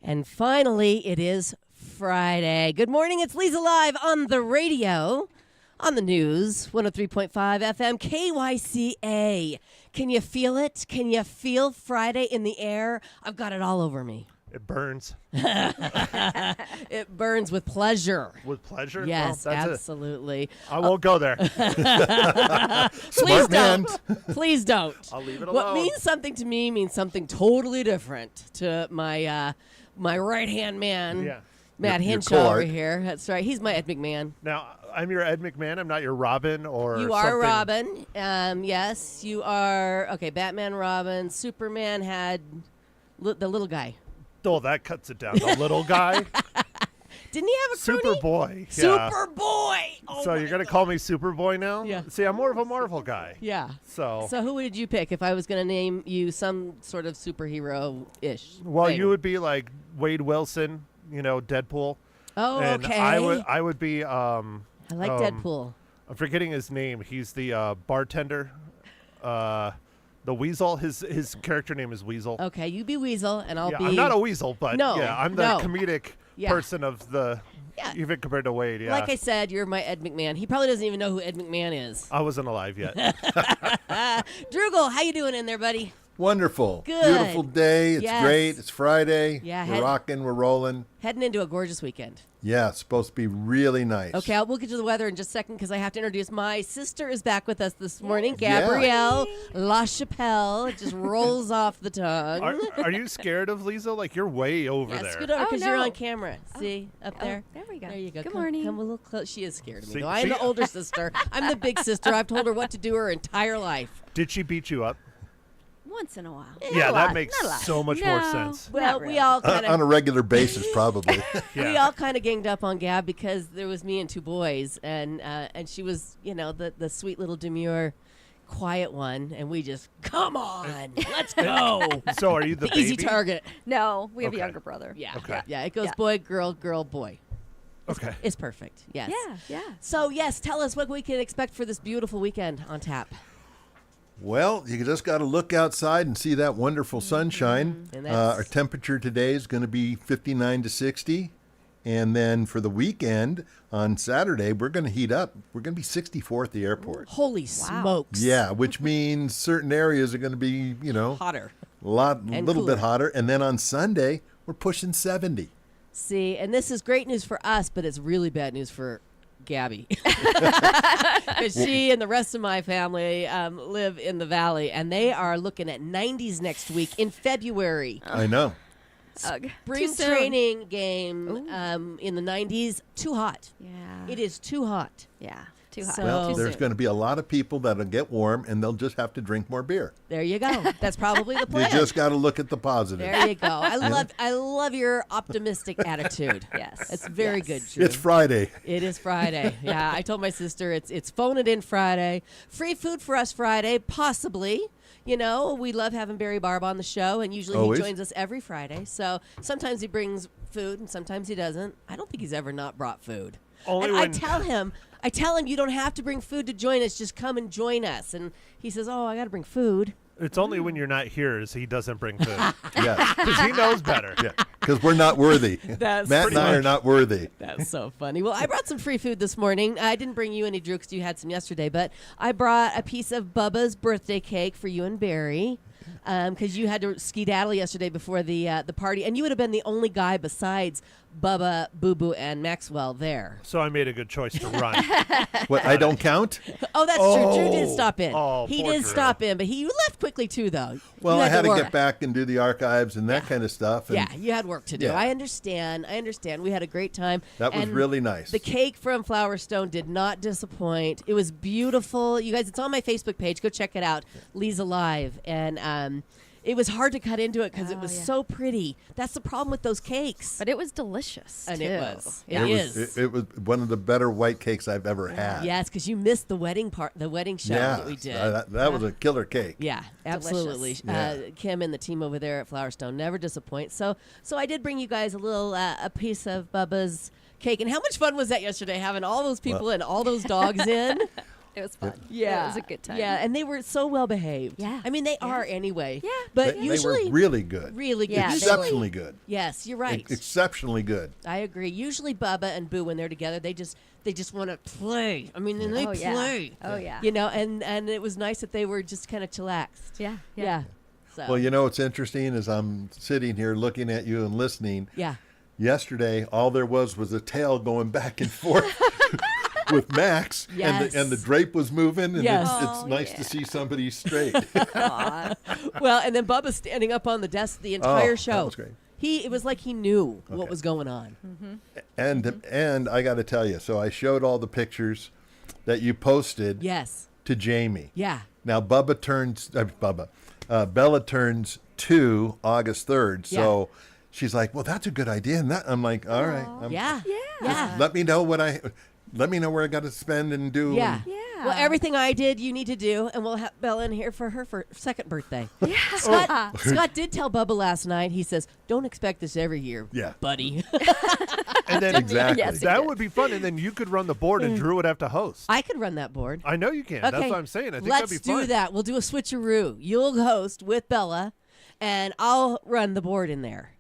And finally, it is Friday. Good morning. It's Leza Live on the radio, on the news, 103.5 FM, KYCA. Can you feel it? Can you feel Friday in the air? I've got it all over me. It burns. It burns with pleasure. With pleasure? Yes, well, absolutely. I won't go there. Please don't. Please don't. I'll leave it alone. What means something to me means something totally different to my my right-hand man, Yeah. Matt Your Hinshaw over cohort. here. That's right. He's my Ed McMahon. Now, I'm your Ed McMahon. I'm not your Robin or You are something. Robin. Yes, you are. Okay, Batman, Robin. Superman had the little guy. Oh, that cuts it down. The little guy. Didn't he have a crony? Superboy. Yeah. Superboy. Oh So my you're going to call me Superboy now? Yeah. See, I'm more of a Marvel guy. Yeah. So who would you pick if I was going to name you some sort of superhero-ish? well, thing? you would be like Wade Wilson, Deadpool. Oh, And okay. I would be I like Deadpool. I'm forgetting his name. He's the bartender. The Weasel. His character name is Weasel. Okay, you be Weasel, and I'll Yeah, be. I'm not a weasel, but No, yeah, I'm the no. comedic Yeah. person of the, Yeah. even compared to Wade. Yeah, Like I said, you're my Ed McMahon. He probably doesn't even know who Ed McMahon is. I wasn't alive yet. Drugel, how you doing in there, buddy? Wonderful. Good. Beautiful day. It's Yes. great. It's Friday. Yeah, We're rocking. We're rolling. Heading into a gorgeous weekend. Yeah, it's supposed to be really nice. Okay, we'll get to the weather in just a second because I have to introduce my sister is back with us this morning, Yeah. Gabrielle LaChapelle. It just rolls off the tongue. Are you scared of Leza? Like you're way over Yeah, there. scoot over Oh, because you're no. on camera. See, up there? There we go. There you go. Good Come- morning. Come a little close. She is scared of me, See- though. I'm see- the older sister. I'm the big sister. I've told her what to do her entire life. Did she beat you up? Once in a while. Yeah, Not a that lot, makes not a lot. so much more No. sense. Well, Not we really. all kind On a of regular basis, probably. Yeah. we all kind of ganged up on Gab because there was me and two boys, and she was, the sweet little demure, quiet one, and we just come on, let's go. So are you the baby? Easy target. No, we have Okay. a younger brother. Yeah. Okay. Yeah. It goes Yeah. boy, girl, boy. Okay. It's perfect. Yes. Yeah. So yes, tell us what we can expect for this beautiful weekend on tap. Well, you just got to look outside and see that wonderful sunshine. And that's- Our temperature today is going to be 59 to 60. And then for the weekend, on Saturday, we're going to heat up. We're going to be 64 at the airport. Holy smokes. Yeah, which means certain areas are going to be, Hotter. a And little cooler. bit hotter. And then on Sunday, we're pushing 70. See, and this is great news for us, but it's really bad news for Gabby. Because she and the rest of my family live in the valley, and they are looking at 90s next week in February. I know. Ugh. Spring Too soon. training game in the 90s, too hot. Yeah. It is too hot. Yeah. Too hot. So- Well, Too there's soon. going to be a lot of people that'll get warm, and they'll just have to drink more beer. There you go. That's probably the You plan. just got to look at the positive. There you go. I love your optimistic attitude. Yes. It's very Yes. good, Drew. It's Friday. It is Friday. Yeah, I told my sister it's phone it in Friday. Free food for us Friday, possibly. We love having Barry Barb on the show, and usually Always. he joins us every Friday. So sometimes he brings food, and sometimes he doesn't. I don't think he's ever not brought food. Only and when- I tell him you don't have to bring food to join us. Just come and join us. And he says, "Oh, I got to bring food." It's only when you're not here is he doesn't bring food Yes. because he knows better. Yeah. Because we're not worthy. That's Matt and I are not worthy. That's so funny. Well, I brought some free food this morning. I didn't bring you any, Drew, because you had some yesterday, but I brought a piece of Bubba's birthday cake for you and Barry because you had to skedaddle yesterday before the party, and you would have been the only guy besides Bubba, Boo Boo, and Maxwell there. So I made a good choice to run. What, I don't count? Oh, that's true. Drew did stop in. Oh, he poor did Drew. stop in, but he left quickly, too, though. Well, You I had to work. get back and do the archives and that kind of stuff. And Yeah, you had work to do. Yeah. I understand. We had a great time. That was And really nice. The cake from Flower Stone did not disappoint. It was beautiful. You guys, it's on my Facebook page. Go check it out. Leza Live. And it was hard to cut into it because it Oh, was yeah. so pretty. That's the problem with those cakes. But it was delicious. And too. it was. Yeah. It was, is. it was one of the better white cakes I've ever had. Yes, because you missed the wedding show Yeah. that we did. That was a killer cake. Yeah, absolutely. Yeah. Kim and the team over there at Flowerstone never disappoint. So I did bring you guys a little a piece of Bubba's cake. And how much fun was that yesterday, having all those people and all those dogs in? It was fun. Yeah, It was a good time. Yeah, and they were so well behaved. Yeah. I mean they Yeah. are anyway. Yeah. but They usually were really good. really good. Yeah, they Usually- were. Exceptionally good. Yes, you're right. Exceptionally good. I agree. Usually Bubba and Boo when they're together, they just want to play. I mean, and they Oh, yeah. play. Oh, yeah. You know, and it was nice that they were just kind of chillaxed. Yeah. Yeah. So. Well, you know what's interesting is I'm sitting here looking at you and listening. Yeah. Yesterday, all there was a tail going back and forth with Max, Yes. and the drape was moving, and Yes. it's Oh, nice yeah. to see somebody straight. Aw. Well, and then Bubba standing up on the desk the entire show. That was great. It was like he knew what Okay. was going on. And I got to tell you, so I showed all the pictures that you posted Yes. to Jamie. Yeah. Now Bella turns 2 August 3rd, so she's like, "Well, that's a good idea." And I'm like, "All right, Yeah. Yeah. Yeah. let me know where I got to spend and do." Yeah. Yeah. Well, everything I did, you need to do, and we'll have Bella in here for her second birthday. Yeah. Scott did tell Bubba last night. He says, "Don't expect this every year, Yeah. buddy." And then Exactly. Yes, he that did. would be fun. And then you could run the board, and Drew would have to host. I could run that board. I know you can. Okay, That's what I'm saying. I think let's that'd be fun. do that. We'll do a switcheroo. You'll host with Bella, and I'll run the board in there.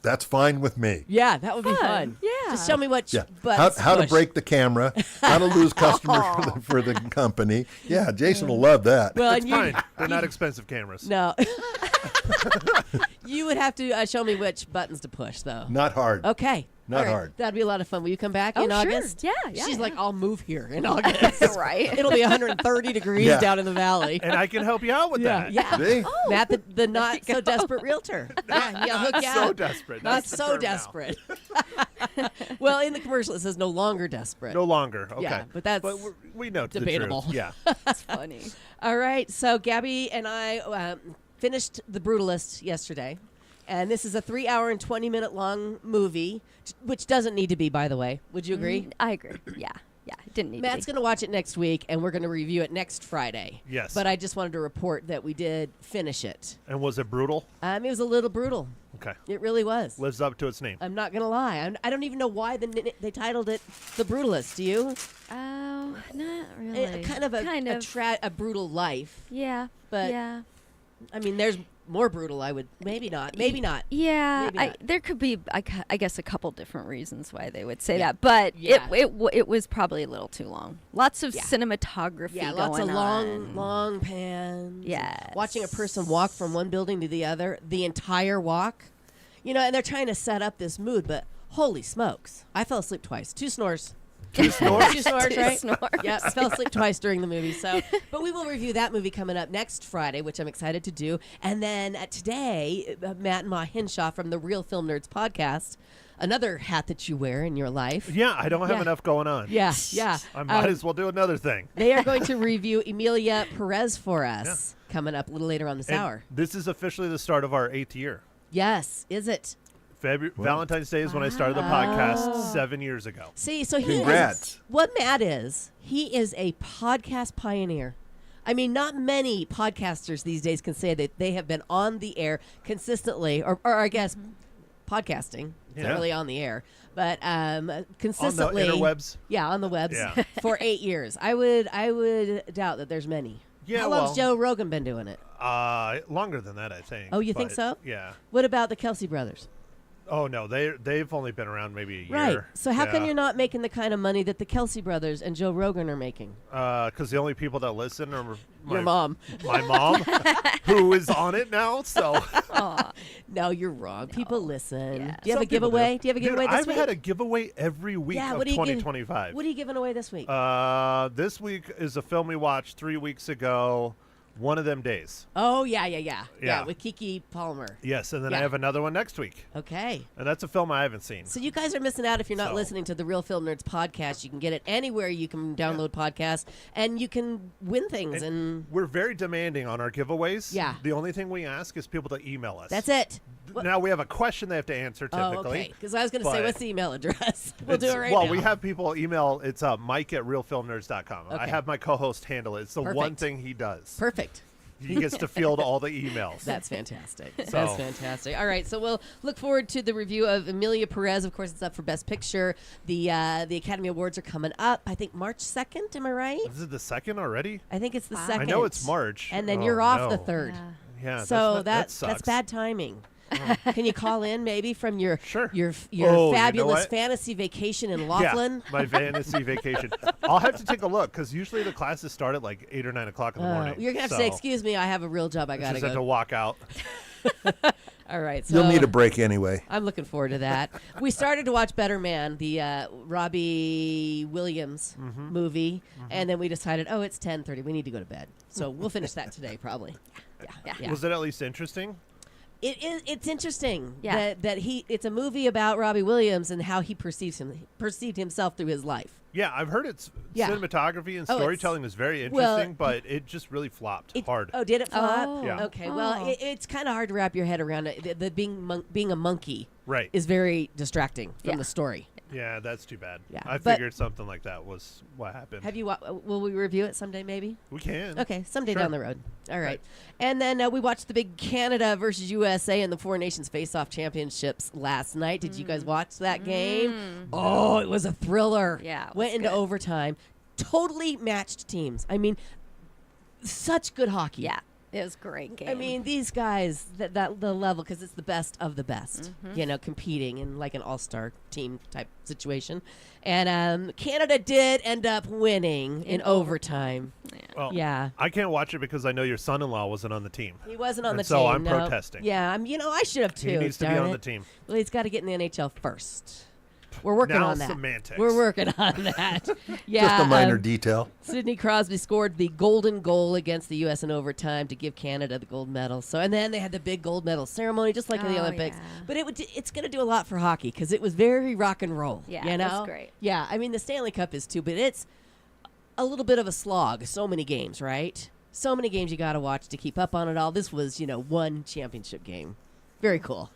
That's fine with me. Yeah, that would be Fun. fun. Yeah. Just show me what Yeah. buttons How to push. break the camera, how to lose customers for the company. Yeah, Jason will love that. Well, It's and you, fine. They're not expensive cameras. no. You would have to show me which buttons to push, though. Not hard. Okay. Not All right. hard. That'd be a lot of fun. Will you come back Oh, in sure. August? Yeah, yeah, She's like, yeah. I'll move here in August. Right. It'll be 130 degrees Yeah. down in the valley. And I can help you out with Yeah, that. yeah. See? Matt, the not so desperate realtor. Yeah, he'll hook you So up. desperate. Not That's the so term now. desperate. Well, in the commercial it says no longer desperate. No longer. Okay. Yeah, but that's we know debatable. The truth. Yeah. That's funny. All right, so Gabby and I finished The Brutalist yesterday, and this is a 3-hour and 20-minute long movie, which doesn't need to be, by the way. Would you agree? I agree. Yeah. Yeah. It didn't need Matt's to going to watch it next week, and we're going to review it next Friday. Yes. But I just wanted to report that we did finish it. And was it brutal? It was a little brutal. Okay. It really was. Lives up to its name. I'm not going to lie. I don't even know why they titled it The Brutalist. Do you? be. Oh, not really. Kind of a brutal life. Yeah. but- yeah. I mean, there's more brutal. Maybe not. Maybe not. Yeah, Maybe not. there could be, I guess, a couple different reasons why they would say that, but Yeah. it was probably a little too long. Lots of Yeah. cinematography. Yeah, lots of going on. long pans. and Yes. Watching a person walk from one building to the other, the entire walk. You know, and they're trying to set up this mood, but holy smokes. I fell asleep twice. 2 snores. Two snores? 2 snores, right? Snores. Yeah, I fell asleep twice during the movie. So, but we will review that movie coming up next Friday, which I'm excited to do. And then today, Matt and Ma Hinshaw from the Real Film Nerds podcast, another hat that you wear in your life. Yeah, I don't have Yeah. enough going on. Yeah. I might as well do another thing. They are going to review Emilia Perez for us coming up a little later on this And hour. this is officially the start of our 8th year. Yes, is it? Valentine's Day is when I started the podcast 7 years ago. See, so he Congrats. is what Matt is. He is a podcast pioneer. I mean, not many podcasters these days can say that they have been on the air consistently, or I guess podcasting. It's not Yeah. really on the air, but On the consistently. interwebs. Yeah, on the webs Yeah. for 8 years. I would doubt that there's many. Yeah, How long's well- Joe Rogan been doing it? Longer than that, I think. Oh, you think but, so? Yeah. What about the Kelsey brothers? Oh no, they've only been around maybe a year. Right. So how come Yeah. you're not making the kind of money that the Kelsey brothers and Joe Rogan are making? Because the only people that listen are Your mom. my mom, who is on it now. So Aw. No, you're wrong. People listen. Yeah. Do you have a Some people giveaway? do. Do you have a Dude, giveaway this I've week? had a giveaway every week Yeah, of what are you giving- 2025. What are you giving away this week? This week is a film we watched 3 weeks ago. One of them days. Oh, yeah, Yeah. with Kiki Palmer. Yes, and then Yeah. I have another one next week, Okay. and that's a film I haven't seen. So you guys are missing out if you're not So- listening to the Real Film Nerds podcast. You can get it anywhere you can download podcasts, and you can win things. And We're very demanding on our giveaways. Yeah. The only thing we ask is people to email us. that's it. What- Now we have a question they have to answer Oh, typically. okay. Because I was going to say, but what's the email address? We'll do it right well, now. we have people email. It's Mike at realfilmnerds.com. I Okay. have my co-host handle it. It's the one Perfect. thing he does. Perfect. He gets to field all the emails. That's fantastic. So- That's fantastic. All right, so we'll look forward to the review of Emilia Perez. Of course, it's up for Best Picture. The Academy Awards are coming up. I think March 2nd. Am I right? Is it the second already? I think it's the Wow. 2nd. I know it's March. And then Oh, you're off no. the 3rd. Yeah. So that that's sucks. bad timing. Can you call in maybe from your Sure. your Oh, you know fabulous what? fantasy vacation in Laughlin? Yeah, my fantasy vacation. I'll have to take a look because usually the classes start at like 8 or 9 o'clock in the morning. You're gonna have to say, "Excuse me, I have a real job. I gotta Just have to go." walk out. All right, so You'll need a break anyway. I'm looking forward to that. We started to watch Better Man, the Robbie Williams movie, and then we decided, oh, it's 10:30. We need to go to bed. So we'll finish that today, probably. Yeah. Was it at least interesting? It's interesting Yeah. that it's a movie about Robbie Williams and how he perceived himself through his life. Yeah, I've heard it's Yeah. cinematography and Oh, it's- storytelling is very well, interesting, but it just really flopped hard. Oh, did it flop? Oh. Yeah. Okay. Well, Oh. it's kind of hard to wrap your head around it. The being a monkey Right. is very distracting from Yeah. the story. Yeah, that's too bad. Yeah, I but- figured something like that was what happened. Have you? Will we review it someday? Maybe. We can. Okay, someday Sure. down the road. All right. Right. And then we watched the big Canada versus USA in the Four Nations Face-Off Championships last night. Did you guys watch that game? Oh, it was a thriller. Yeah, it Went was into good. overtime. Totally matched teams. I mean, such good hockey. Yeah, it was a great game. I mean, these guys, that the level, because it's the best of the best, competing in like an all-star team type situation. And Canada did end up winning in overtime. Well, Yeah. I can't watch it because I know your son-in-law wasn't on the team. He wasn't on And the so team. I'm no. protesting. Yeah, I should have too. He needs to be darn on it. the team. Well, he's got to get in the NHL first. We're working Now on that. semantics. We're working on that. Yeah. Just a minor detail. Sidney Crosby scored the golden goal against the U.S. in overtime to give Canada the gold medal. So, and then they had the big gold medal ceremony, just like in the Oh, Olympics. yeah. But it's going to do a lot for hockey because it was very rock and roll. Yeah, you it was know? great. Yeah, I mean the Stanley Cup is too, but it's a little bit of a slog. So many games, right? So many games you got to watch to keep up on it all. This was, one championship game. Very cool.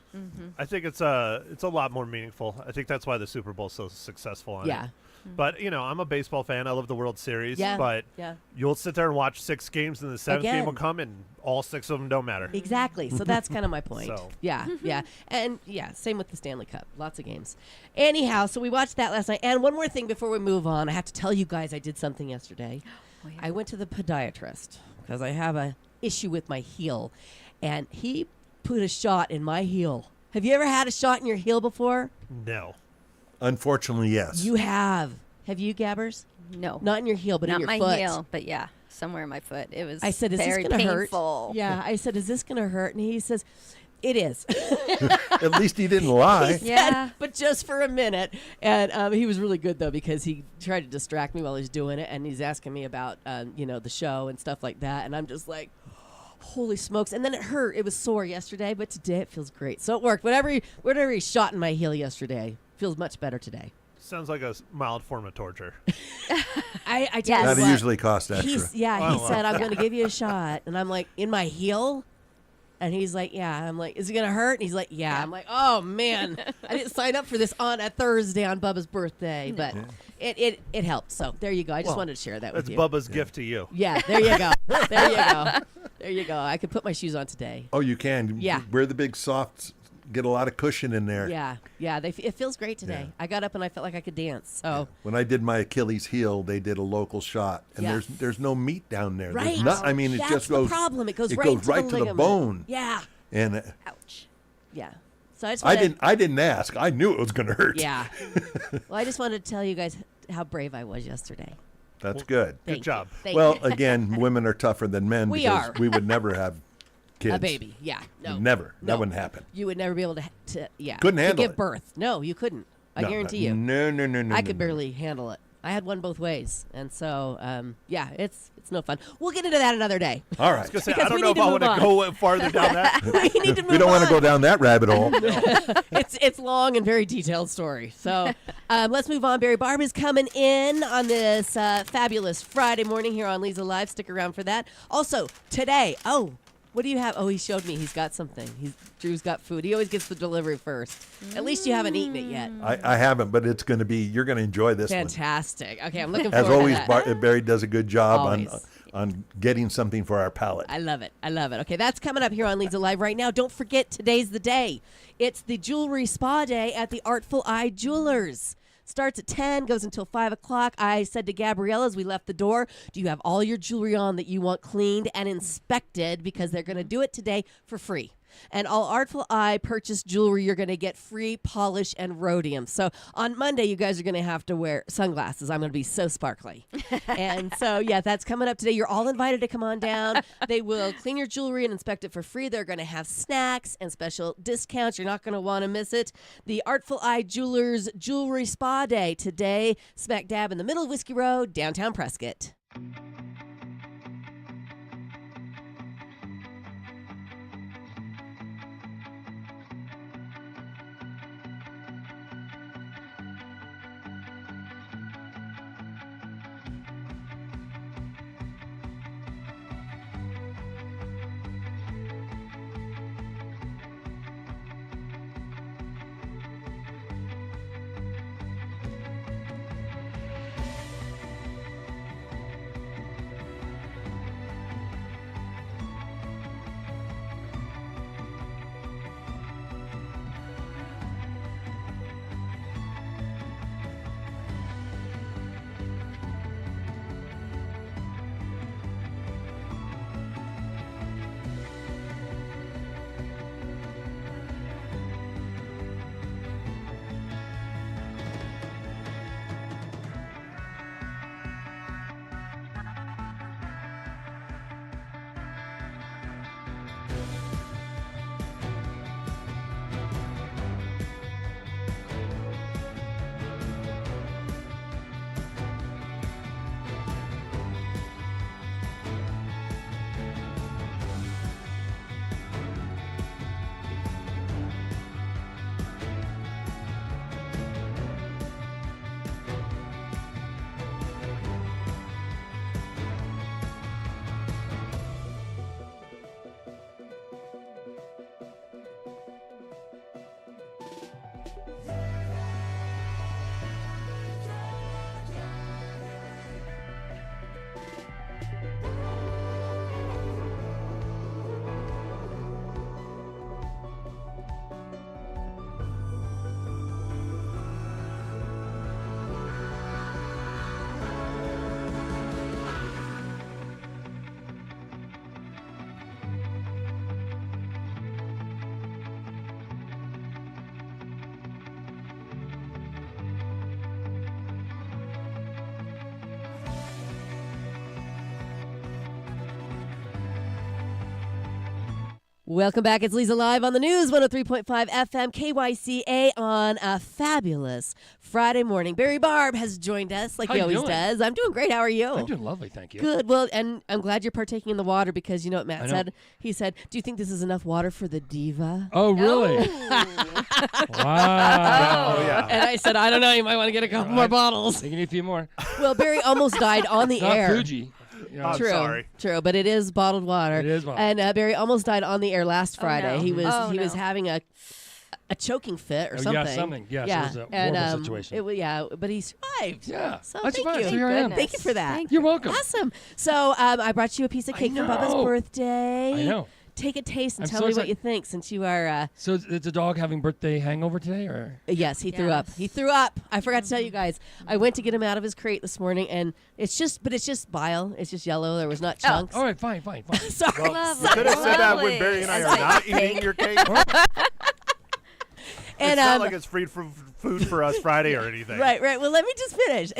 I think it's a lot more meaningful. I think that's why the Super Bowl's so successful on Yeah. it. But, I'm a baseball fan. I love the World Series. Yeah. But Yeah. you'll sit there and watch 6 games, and the 7th game will Again. come, and all 6 of them don't matter. Exactly. So that's kind of my point. So. Yeah, yeah. And yeah, same with the Stanley Cup. Lots of games. Anyhow, so we watched that last night. And one more thing before we move on. I have to tell you guys I did something yesterday. Oh, yeah. I went to the podiatrist because I have a issue with my heel. And he put a shot in my heel. Have you ever had a shot in your heel before? No. Unfortunately, yes. You have. Have you, Gabbers? No, Not in your heel, but not in your my foot. heel, but yeah, somewhere in my foot. It was. I said, is very this going to hurt? painful. Yeah, I said, is this going to hurt? And he says, it is. At least he didn't lie. He said, Yeah. but just for a minute. And he was really good, though, because he tried to distract me while he was doing it. And he's asking me about, the show and stuff like that. And I'm just like, holy smokes. And then it hurt. It was sore yesterday, but today it feels great. So it worked. Whatever he shot in my heel yesterday feels much better today. Sounds like a mild form of torture. I tell Yes. you That'll what, usually cost extra. he Well, said, I'm going to give you a shot. And I'm like, in my heel? And he's like, yeah. I'm like, is it going to hurt? And he's like, yeah. I'm like, oh, man. I didn't sign up for this on a Thursday on Bubba's birthday. But it helped. So there you go. I just Well, wanted to share that That's with you. Bubba's gift to you. Yeah, there you go. There you go. There you go. I could put my shoes on today. Oh, you can. Yeah. Wear the big softs. Get a lot of cushion in there. Yeah, yeah. It feels great today. Yeah. I got up and I felt like I could dance. So When I did my Achilles heel, they did a local shot, and Yeah. there's no meat down there. right. There's not, I mean, it That's just goes. the problem. It goes right, goes to, right the to the ligament. bone. Yeah, And Ouch. yeah. So I just I wanted, didn't ask. I knew it was going to hurt. Yeah. Well, I just wanted to tell you guys how brave I was yesterday. That's good. Thank you. job. Thank Well, you. again, women are tougher than men We because are. we would never have kids. A baby. Yeah. No. Never. No. That wouldn't happen. You would never be able to yeah. Couldn't to handle give it. birth. No, you couldn't. I No, guarantee you. No. I could barely handle it. I had one both ways, and so yeah, it's no fun. We'll get into that another day. All right. I was gonna say, Because I don't we know need if to I want move to go farther down that. We need to move We don't want to on. go down that rabbit hole. It's long and very detailed story. So let's move on. Barry Barb is coming in on this fabulous Friday morning here on Leza Live. Stick around for that. Also today, what do you have? Oh, he showed me. He's got something. Drew's got food. He always gets the delivery first. At least you haven't eaten it yet. I haven't, but it's going to be. You're going to enjoy this one. Fantastic. Okay, I'm looking As forward always, to that. Barry does a good job Always. on getting something for our palate. I love it. I love it. Okay, that's coming up here on Leza Live right now. Don't forget, today's the day. It's the Jewelry Spa Day at the Artful Eye Jewelers. Starts at 10, goes until 5 o'clock. I said to Gabriella as we left the door, do you have all your jewelry on that you want cleaned and inspected? Because they're going to do it today for free. And all Artful Eye purchased jewelry, you're going to get free polish and rhodium. So on Monday, you guys are going to have to wear sunglasses. I'm going to be so sparkly. And so, yeah, that's coming up today. You're all invited to come on down. They will clean your jewelry and inspect it for free. They're going to have snacks and special discounts. You're not going to want to miss it. The Artful Eye Jewelers Jewelry Spa Day today, smack dab in the middle of Whiskey Road, downtown Prescott. Welcome back. It's Leza Live on the News, 103.5 FM KYCA on a fabulous Friday morning. Barry Barb has joined us like How he you always doing? does. I'm doing great. How are you? I'm doing lovely, thank you. Good. Well, and I'm glad you're partaking in the water because you know what Matt I know. said? He said, do you think this is enough water for the diva? Oh, really? Wow. Oh, yeah. And I said, I don't know. You might want to get a couple more bottles. You need a few more. Well, Barry almost died on the Not air. Fuji. You know, I'm True, sorry. true, but it is bottled water. It is bottled. And Barry almost died on the air last Friday. no. He was Oh, he was no. having a choking fit or Oh, something. yeah, something. Yes, yeah. it was a and, horrible situation. It was, yeah, but he survived. Yeah. So That's thank fine. you. So here I am. Thank you for that. Thank You're welcome. Awesome. So I brought you a piece of I cake for Bubba's know. birthday. I know. Take a taste and I'm tell so me what excited. you think since you are. So it's a dog having birthday hangover today, or? Yes, he threw up. Yes. He threw up. I forgot to tell you guys. I went to get him out of his crate this morning, and it's just bile. It's just yellow. There was not chunks. All right, fine. Sorry. Well, Lovely. you could have said that when Lovely. Barry and I It's are like not cake. eating your cake. And It's not like it's free for food for us Friday or anything. Right. Well, let me just finish.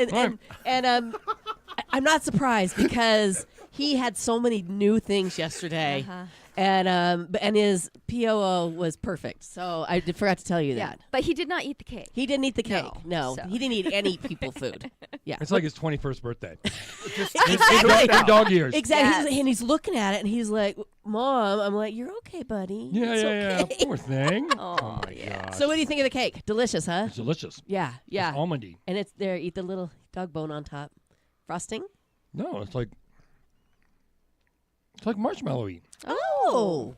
And I'm not surprised because he had so many new things yesterday, Uh-huh. and his POO was perfect. So I forgot to tell you Yeah, that. but he did not eat the cake. He didn't eat the cake. No, so. he didn't eat any people food. Yeah. It's like his 21st birthday. Exactly. In dog years. Exactly. Yes. And he's looking at it, and he's like, "Mom," I'm like, "You're okay, buddy. Yeah, It's yeah. okay." Poor thing. Oh, my yeah. gosh. So what do you think of the cake? Delicious, huh? It's delicious. Yeah. It's almondy. And it's there. Eat the little dog bone on top. Frosting. No, it's like marshmallowy. Oh.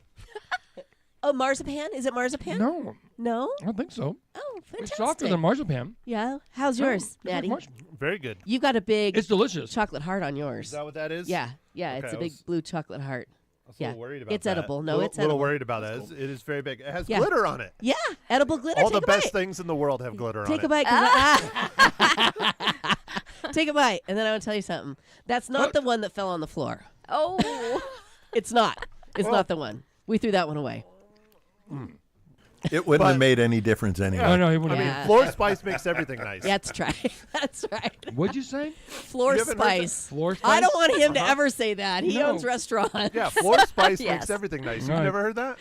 Oh, marzipan? Is it marzipan? No, No? I don't think so. Oh, It's fantastic. softer than marzipan. Yeah. How's No, yours, it's like Maddie? marsh- Very good. You've got a big It's delicious. chocolate heart on Is yours. that what that is? Yeah. Yeah, Okay, it's a I big was- blue chocolate heart. I was a Yeah. little worried about It's that. edible. No, little, it's little edible. worried about that. It is very big. It has Yeah. glitter on it. Yeah, edible glitter. All Take the a best bite. things in the world have glitter Take a on it. bite. Take a bite, and then I want to tell you something. That's not the one that fell on the floor. Oh. It's not. It's not the one. We threw that one away. It wouldn't But- have made any difference anyway. Oh, no, he wouldn't. Yeah. Floor spice makes everything nice. That's right. That's right. What'd you say? Floor You haven't heard that? spice. Floor spice? I don't want him to ever say that. He No. owns restaurants. Yeah, floor spice Yes. makes everything nice. Right. You never heard that?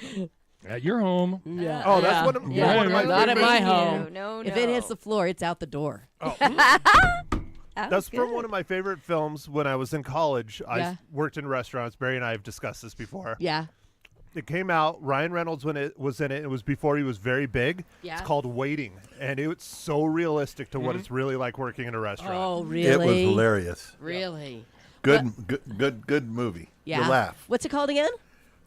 At your home. Yeah. Oh, that's yeah. one of, Yeah. one of my Not at favorite. my No, home. no, If it hits the floor, it's out the door. That's from one of my favorite films when I was in college. Yeah. I worked in restaurants. Barry and I have discussed this before. Yeah. It came out. Ryan Reynolds when it was in it. It was before he was very big. Yeah. It's called Waiting, and it's so realistic to what it's really like working in a restaurant. Oh, really? It was hilarious. Really? Good movie. Yeah. You laugh. What's it called again?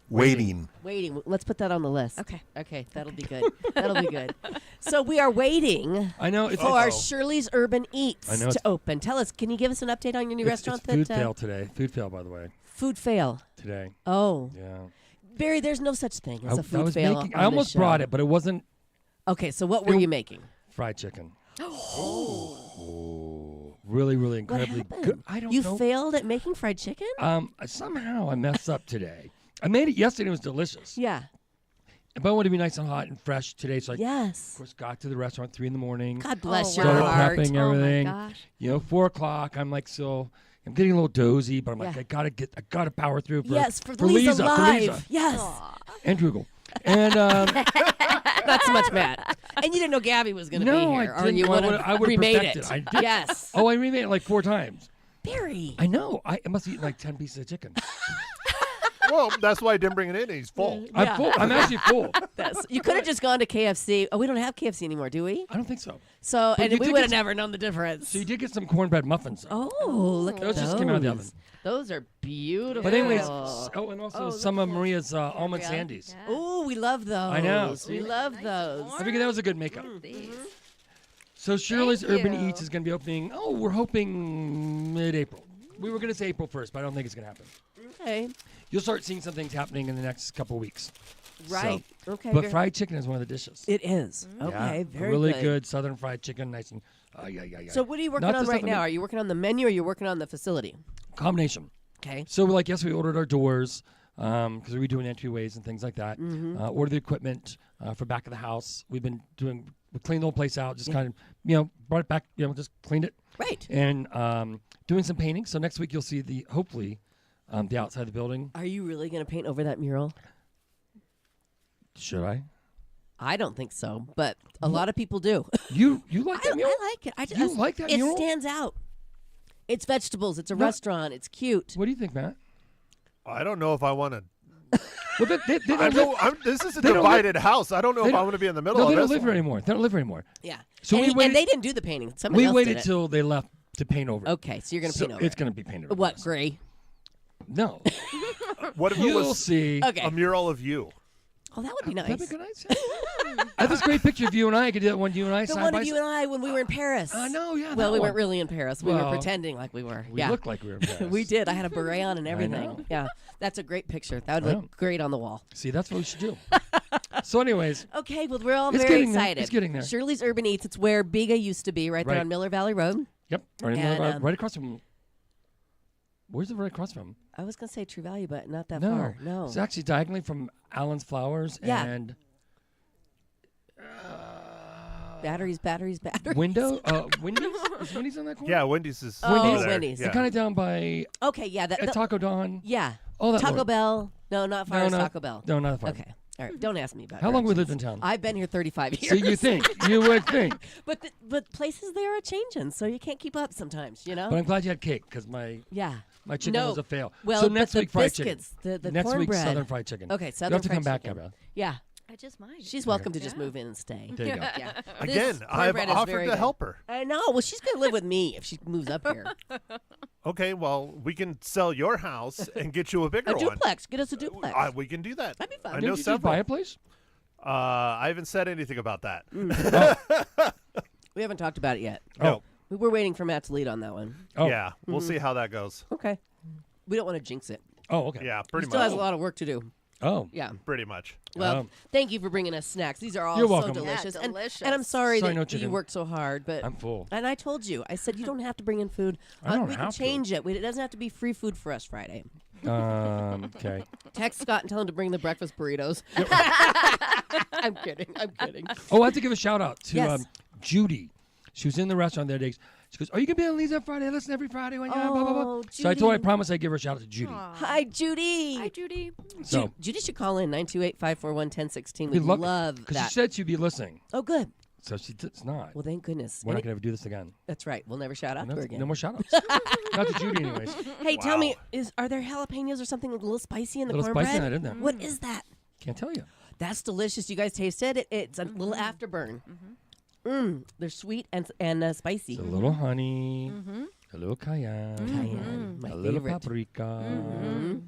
Waiting. Waiting. Let's put that on the list. Okay. Okay, that'll be good. That'll be good. So we are waiting I know. It's for Shirley's Urban Eats I know to it's- open. Tell us, can you give us an update on your new it's restaurant? food that fail today. Food fail, by the way. Food fail. Today. Oh, Yeah. Barry, there's no such thing as a food was fail. making. on I this almost show. brought it, but it wasn't Okay, so what were It- you making? fried chicken. Oh. Really, really What incredibly happened? good. I don't You know. failed at making fried chicken? Somehow I messed up today. I made it yesterday. It was delicious. Yeah. But I wanted to be nice and hot and fresh today, so I, of Yes. course, got to the restaurant 3 a.m. God bless Oh, your Started wow. heart. prepping Oh my everything. gosh. 4 o'clock. I'm like, I'm getting a little dozy, but I'm like, Yeah. I gotta power through. For, Yes, for for Leza Leza, Live. Yes. and Drugel. And Not so much Matt. And you didn't know Gabby was going to No, be I here. Or didn't. you I would would've- I have would've remade perfected it. it. I did. Yes. oh, I remade it like 4 times. Barry. I know. I must have eaten like 10 pieces of chicken. Well, that's why I didn't bring it in. He's full. Yeah. I'm full. I'm actually full. You could have just gone to KFC. Oh, we don't have KFC anymore, do we? I don't think so. So, But and you we did would have get- never known the difference. So you did get some cornbread muffins. Oh, look at Those those. just came out of the oven. Those are beautiful. But anyways, Oh, and also Oh, some look of at Maria's almond Yeah. sandies. Ooh, we love those. I know. We See? love those. I figured that was a good makeup. These. So Shirley's Thank Urban you. Eats is going to be opening. Oh, we're hoping mid-April. We were going to say April 1st, but I don't think it's going to happen. Okay. You'll start seeing some things happening in the next couple weeks. Right. Okay. But very- fried chicken is one of the dishes. It is. Yeah, Okay. Very really good. southern fried chicken, nice and yeah. So, what are you working Not on the right stuff now? in- Are you working on the menu or are you working on the facility? combination. Okay. So like yes, we ordered our doors because we're doing entryways and things like that. Mm-hmm. Ordered the equipment for back of the house. We cleaned the whole place out. Just kind of brought it back. Just cleaned it Right. and doing some painting. So next week you'll see hopefully the outside of the building. Are you really going to paint over that mural? Should I? I don't think so, but a lot of people do. You like that mural? I like it. I just, You like that it mural? stands out. It's vegetables. It's a No. restaurant. It's cute. What do you think, Matt? I don't know if I want to. Well, they I don't know live, this is a they don't live- divided house. I don't know they if I don't- want to be in the middle no, they of don't this. live here one. anymore. They don't live here anymore. Yeah. So and, we waited- and they didn't do the painting. Somebody We else waited did it. till they left to paint over. Okay, so you're going to So paint over it's it. going to be painted over. What, yes. gray? No. What if it You'll was see. Okay. a mural of you? Oh, that would be nice. That'd be nice. I have this great picture of you and I. I could do that one you and I The side one by of you side. and I when we were in Paris. I know, yeah. Well, that we one. weren't really in Paris. We were Well, pretending like we were. We yeah. looked like we were in Paris. We did. I had a beret on and know. everything. Yeah. That's a great picture. That would I look know. great on the wall. See, that's what we should do. So, anyways, Okay, well, we're all It's very getting there. excited. It's getting there. Shirley's Urban Eats. It's where Biga used to be, right there Right. on Miller Valley Road. yep, right, And, right across from. Where's it right across from? I was going to say True Value, but not that No, far. No. it's actually diagonally from Allen's Flowers Yeah. and Batteries. Window. Wendy's. Is Wendy's on that corner? Yeah, Wendy's is. Oh, over there. Wendy's. Yeah. Kind of down by Okay, yeah. Taco Dawn. Yeah. Oh, that Taco road. Bell. No, not far No, as no, Taco Bell. No, not far. Okay. All right. Don't ask me about How long we directions. lived in town? I've been here 35 years. So you think you would think, But places there are changing, so you can't keep up sometimes, you know? but I'm glad you had cake because my yeah. chicken No. was a fail. Well, so but next the week fried chicken. biscuits, the Next week cornbread. Southern fried chicken. Okay, You Southern have to fried come back, chicken. Gabrielle. Yeah. I just might. She's welcome to just move in and stay. There you go. Yeah. Again, This I've cornbread is offered very to good. help her. I know. Well, she's going to live with me if she moves up here. Okay, well, we can sell your house and get you a bigger A one. duplex. Get us a duplex. We can do that. That'd be fun. I Didn't know you just several. buy a place? I haven't said anything about that. We haven't talked about it yet. No. We're waiting for Matt to lead on that one. Oh, Yeah, we'll see how that goes. Okay. we don't want to jinx it. Oh, okay. Yeah, He pretty still much. has a lot of work to do. Oh. Yeah. Pretty much. Well, thank you for bringing us snacks. These are all You're so welcome. delicious. Yeah, And delicious. I'm sorry Sorry, no that you chicken. worked so hard, but I'm full. and I told you, I said you don't have to bring in food. I don't we can have to. change it. It doesn't have to be free food for us Friday. Okay. Text Scott and tell him to bring the breakfast burritos. I'm kidding. I'm kidding. Oh, I have to give a shout out to Yes. Judy. She was in the restaurant the other day. She goes, "Are you gonna be on Leza Friday? I listen every Friday when you blah blah blah." Oh, So I told her I Judy. promised I'd give her a shout out to Judy. Hi, Judy. Hi, Judy. So Judy should call in 928-541-1016. we We love love because that. she said she'd be listening. Oh, good. So it's not. Well, thank goodness. We're not Any- gonna ever do this again. That's right. We'll never shout out to her again. No more shout outs. Not to Judy, anyways. Hey, tell me, Wow. are there jalapenos or something a little spicy in the Little cornbread? spicy in it, isn't there? What is that? Can't tell you. That's delicious. You guys tasted it? It's a little afterburn. They're sweet and spicy. It's a little honey, a little cayenne, Cayenne, my a little favorite. paprika,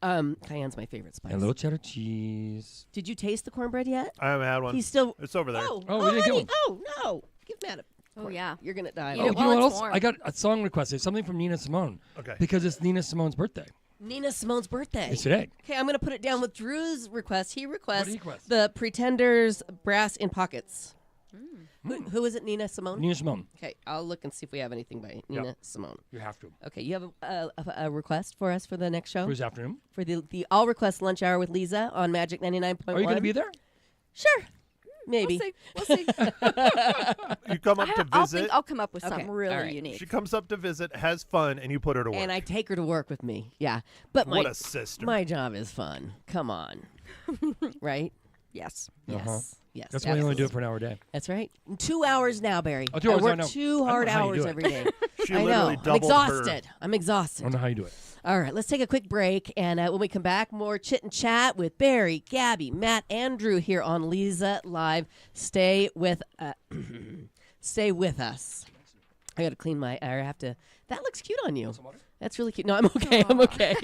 Cayenne's my favorite spice. and a little cheddar cheese. Did you taste the cornbread yet? I haven't had one. He's still. It's over there. Oh, we didn't get honey. one. Oh no! Give Matt a. Oh, yeah. You're gonna die. Eat Oh, it you while know what it's else? warm. I got a song request. It's something from Nina Simone. Okay. Because it's Nina Simone's birthday. Nina Simone's birthday. It's today. Okay, I'm gonna put it down with Drew's request. He requests he request? the Pretenders brass in pockets. Who is it? Nina Simone. Nina Simone. Okay, I'll look and see if we have anything by Nina Simone. You have to. Okay, you have a request for us for the next show For this afternoon. for the all request lunch hour with Leza on Magic 99.1. Are you going to be there? Sure, maybe. We'll see. You come up to visit. I'll come up with Okay, something really all right. unique. She comes up to visit, has fun, and you put her to work. And I take her to work with me. Yeah, but What a sister. my job is fun. Come on, right? Yes. Yes, yes. That's why you only do it absolutely. for an hour a day. That's right. 2 hours now, Barry. Oh, 2 hours, I work I know. 2 I hard don't know how you hours do it. every day. She I know. literally I'm doubled her. exhausted. I'm exhausted. I don't know how you do it. All right, let's take a quick break, and when we come back, more chit and chat with Barry, Gabby, Matt, and Drew here on Leza Live. Stay with us. I got to clean my. I have to. That looks cute on you. That's really cute. No, I'm okay. I'm okay.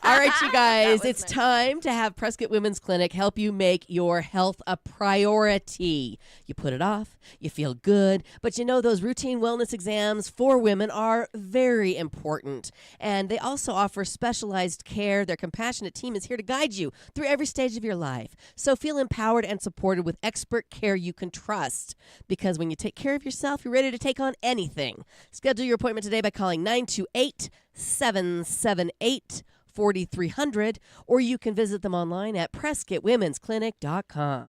All right, you guys, was it's nice. time to have Prescott Women's Clinic help you make your health a priority. You put it off, you feel good, but you know those routine wellness exams for women are very important. And they also offer specialized care. Their compassionate team is here to guide you through every stage of your life. So feel empowered and supported with expert care you can trust. Because when you take care of yourself, you're ready to take on anything. Schedule your appointment today by calling 928-778-4300, or you can visit them online at PrescottWomen'sClinic.com.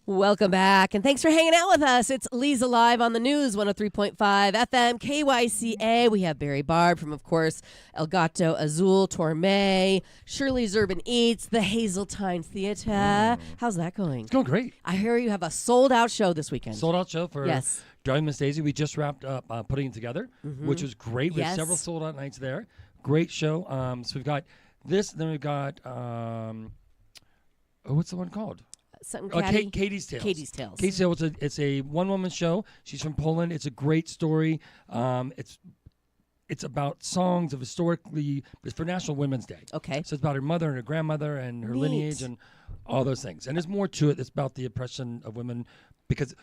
Welcome back, and thanks for hanging out with us. It's Leza Live on the News, 103.5 FM, KYCA. We have Barry Barb from, of course, El Gato Azul, Torme, Shirley's Urban Eats, the Hazeltine Theater. How's that going? It's going great. I hear you have a sold-out show this weekend. Sold out show for Yes. Driving Miss Daisy. We just wrapped up putting it together, which was great. We had Yes. several sold out nights there. Great show. So we've got this, then we've got what's the one called? Something catty? Katie's Tales. Katie's Tales. Katie's Tales. It's a one-woman show. She's from Poland. It's a great story. It's about songs of historically. It's for National Women's Day. Okay. So it's about her mother and her grandmother and her lineage and all those things. And there's more to it. It's about the oppression of women because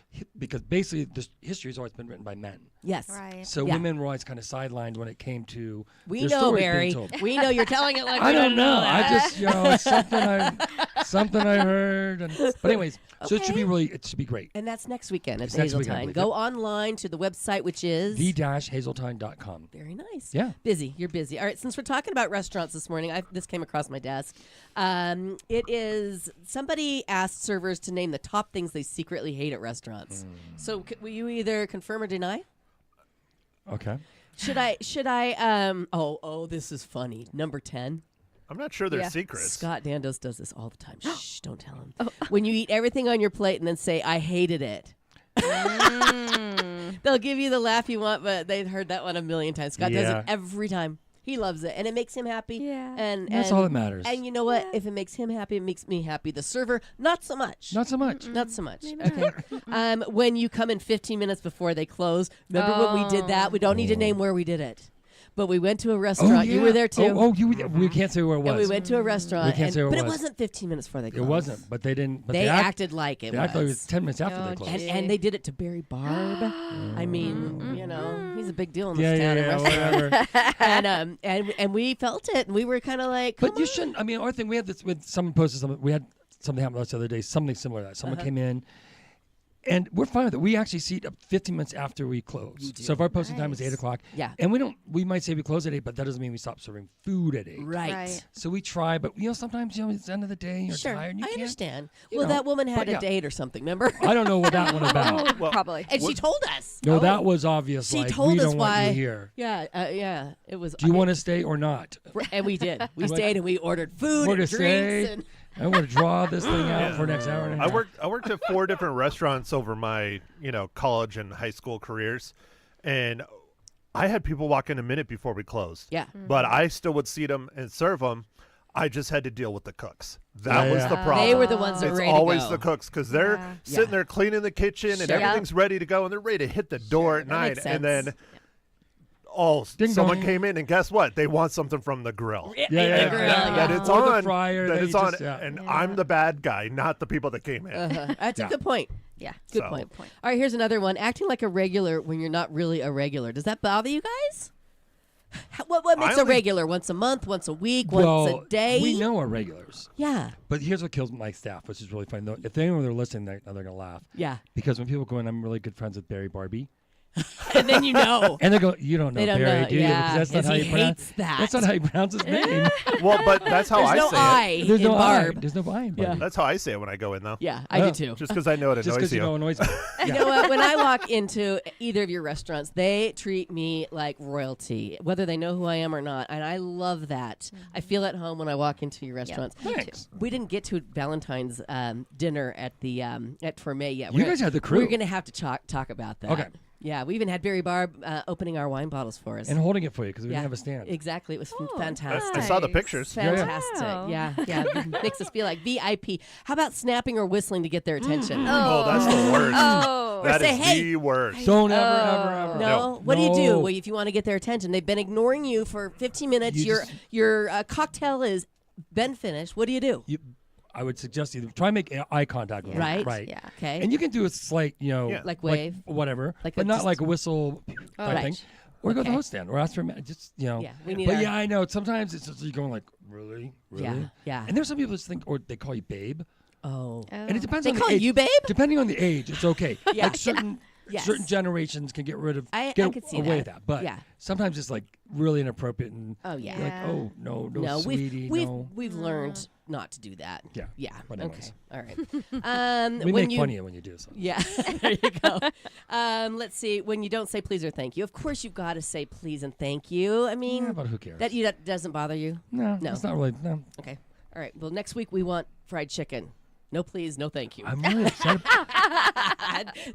basically this history has always been written by men. Yes. Right. So Yeah. women were always kind of sidelined when it came to We their know, stories being Barry. told. We know you're telling it like I we don't know. that. I just it's something I heard. But anyways, so it should be Okay. great. And that's next weekend at It's the next weekend, I Hazeltine. believe. Go online to the website, which is the-hazeltine.com. very nice. Yeah. Busy. You're busy. All right. Since we're talking about restaurants this morning, this came across my desk. It is somebody asked servers to name the top things they secretly hate at restaurants. So will you either confirm or deny? Okay. Should I? Oh, this is funny. Number 10. I'm not sure they're Yeah. secrets. Scott Dandos does this all the time. Shh, don't tell him. When you eat everything on your plate and then say, I hated it. They'll give you the laugh you want, but they've heard that one a million times. Scott does Yeah. it every time. He loves it, and it makes him happy. Yeah. And That's all that matters. And you know what? If it makes him happy, it makes me happy. The server, not so much. Not so much. Not so much. Okay. When you come in 15 minutes before they close, remember when we did that? We don't need to name where we did it. But we went to a restaurant. You were there too. You were there. We can't say where it was. And we went to a restaurant. We can't say where it but it was. wasn't 15 minutes before they It closed. wasn't, but they didn't. But They act- acted like it They acted like it was was. 10 minutes after they Oh, closed. And they did it to Barry Barb. I mean, he's a big deal in this Yeah, town. yeah, and restaurant. whatever. and we felt it, and we were kind of like, Come But you on. shouldn't. I mean, our thing, we had this with someone posted something. We had something happen to us the other day, something similar to that. Someone came in, and we're fine with it. We actually seat up 15 minutes after we close. So if our posting time is 8 o'clock, Yeah. and we might say we close at 8, but that doesn't mean we stop serving food at 8. Right. Right. So we try, but sometimes it's the end of the day, you're Sure, tired, and you I can't. understand. you Well, know, that woman had but a yeah. date or something, remember? I don't know what that one about. Well, Probably. And she told us. No, that was obvious. She like, told we us don't why. want you here. Yeah, it was. Do you want to stay or not? And we did. We stayed and we ordered food We're and to drinks. stay. And I want to draw this thing out for the next hour and a half. I worked at 4 different restaurants over my college and high school careers, and I had people walk in a minute before we closed. yeah. But I still would seat them and serve them. I just had to deal with the cooks. That was Yeah. the problem. They were the ones that It's were ready always to go. the cooks because they're Yeah. sitting Yeah. there cleaning the kitchen and Sure. everything's ready to go and they're ready to hit the door at That night. makes And sense. then Ding someone dong. came in and guess what? They want something from the grill. Yeah, yeah, the grill, yeah. That yeah. it's Or the on. fryer that that it's you on. just- yeah. And I'm the bad guy, not the people that came in. That's a Yeah. good point. Yeah. Good So- point. All right, here's another one. Acting like a regular when you're not really a regular. Does that bother you guys? What makes I a only- regular? Once a month, once a week, Well, once a day? we know our regulars. Yeah. But here's what kills my staff, which is really funny. Though, if anyone are listening, they're going to laugh. Yeah. Because when people go in, I'm really good friends with Barry Barbie. And then you know. And they go, you don't know They don't Barry, know. do you? Yeah, Because that's not how he you pronounce hates that. That's not how you pronounce his name. Well, but that's how There's I no say I it. There's in no I. Barb. There's no I in Barbie. Yeah. That's how I say it when I go in, though. Yeah, I Oh. do too. Just because I know it Just annoys because you. it annoys me. You know what? When I walk into either of your restaurants, they treat me like royalty, whether they know who I am or not. And I love that. I feel at home when I walk into your restaurants. Thanks. We didn't get to Valentine's dinner at the at Torme yet. You guys had the crew. We're going to have to talk about that. Okay. Yeah, we even had Barry Barb opening our wine bottles for us. And holding it for you because we yeah, didn't have a stand. Exactly. It was Oh, fantastic. I saw the Nice. pictures. Fantastic. Wow. Yeah. It makes us feel like VIP. How about snapping or whistling to get their attention? Oh, that's the worst. Oh. That say, is "Hey." the worst. Don't ever. No. What do you do? No. Well, if you want to get their attention, they've been ignoring you for 15 minutes. You Your cocktail is been finished. What do you do? I would suggest either try and make eye contact with them. Right. Right. Yeah. Okay. And you can do a slight, Yeah. Like wave? whatever, Like but a not just- like a whistle type Right. thing. Or go to the Okay. host stand, or ask for just Yeah, we need But our- yeah, I know. Sometimes it's just you're going like, really. Yeah. And there's some people that think, or they call you babe, Oh. and it depends They on call the age. you babe? Depending on the age, it's okay. Yeah. Like certain Yes. certain generations can get rid of I get could see away that. with that. But Yeah. sometimes it's like really inappropriate and Oh yeah. you're like, Yeah. oh no, No, sweetie, we've no. we've learned not to do that. Yeah. Yeah. But Okay. anyways. All right. We when make you, fun of you when you do so. Yeah. There you go. Let's see. When you don't say please or thank you, of course you've got to say please and thank you. I mean, Yeah, but who cares? that doesn't bother you. No, No. it's not really. No, Okay. All right. Well, next week we want fried chicken. No, please, no, thank you. I'm really upset.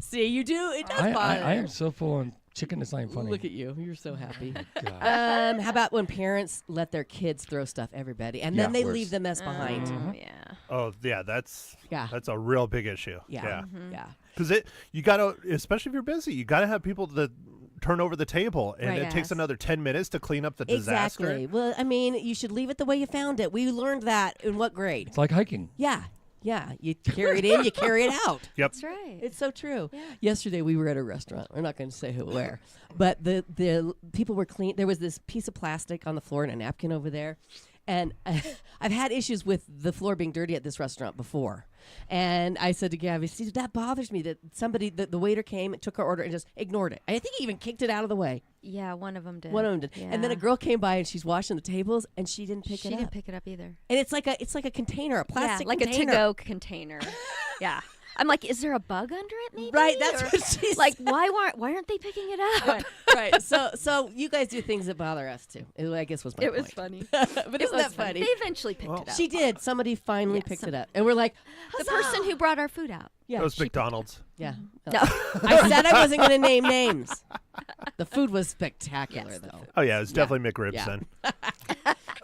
See, you do. It does I bother. am so full on chicken. It's not even funny. Look at you. You're so happy. God. How about when parents let their kids throw stuff everybody and then Yeah, they worse. leave the mess behind? Oh, yeah. Oh yeah, that's Yeah. a real big issue. Yeah. Yeah. Because you gotta, especially if you're busy, you gotta have people that turn over the table, and Right. it takes Yes. another 10 minutes to clean up the disaster. Exactly. Well, I mean, you should leave it the way you found it. We learned that in what grade? It's like hiking. Yeah. Yeah. You carry it in, you carry it out. Yep. That's right. It's so true. Yeah. Yesterday we were at a restaurant. We're not going to say where, but the people were clean. There was this piece of plastic on the floor and a napkin over there, and I've had issues with the floor being dirty at this restaurant before. And I said to Gabby, "See, that bothers me that somebody, the waiter came and took our order and just ignored it. I think he even kicked it out of the way. Yeah, one of them did. One of them did. And then a Yeah. girl came by and she's washing the tables and she didn't pick She it up. didn't pick it up either. And it's like a container, a plastic yeah, like container. a to-go container. Yeah. I'm like, is there a bug under it? Maybe. Right, that's Or, what she's like. Why aren't they picking it up? right, right. So you guys do things that bother us too. I guess was my It point. was funny. But It isn't was that funny? They eventually picked it up. She did. Somebody finally Yeah, picked some- it up, and we're like, the person who brought our food out. yeah, That was she- McDonald's. yeah. No. I said I wasn't going to name names. The food was spectacular, Yes, the though. Oh yeah, it was definitely McRibs Yeah. then.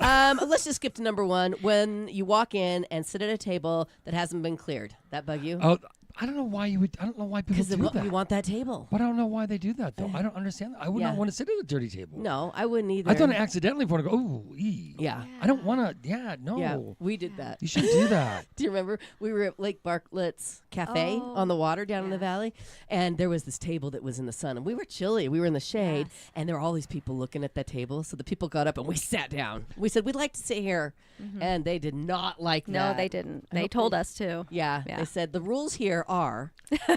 Let's just skip to number one. When you walk in and sit at a table that hasn't been cleared, that bug you? Oh, I don't know why you would. I don't know why people Because do that. you want that table. But I don't know why they do that though. I don't understand that. I would Yeah. not want to sit at a dirty table. No, I wouldn't either. I've done it accidentally before. And I go, oh, Yeah. I don't want to. Yeah, no. Yeah, we did that. You shouldn't do that. Do you remember we were at Lake Bartlett's Cafe Oh, on the water down in the yes. valley, and there was this table that was in the sun, and we were chilly. We were in the shade, Yes. and there were all these people looking at that table. So the people got up and we sat down. We said we'd like to sit here, and they did not like that. No, they didn't. They don't told think- us to. Yeah, Yeah. they said the rules here are,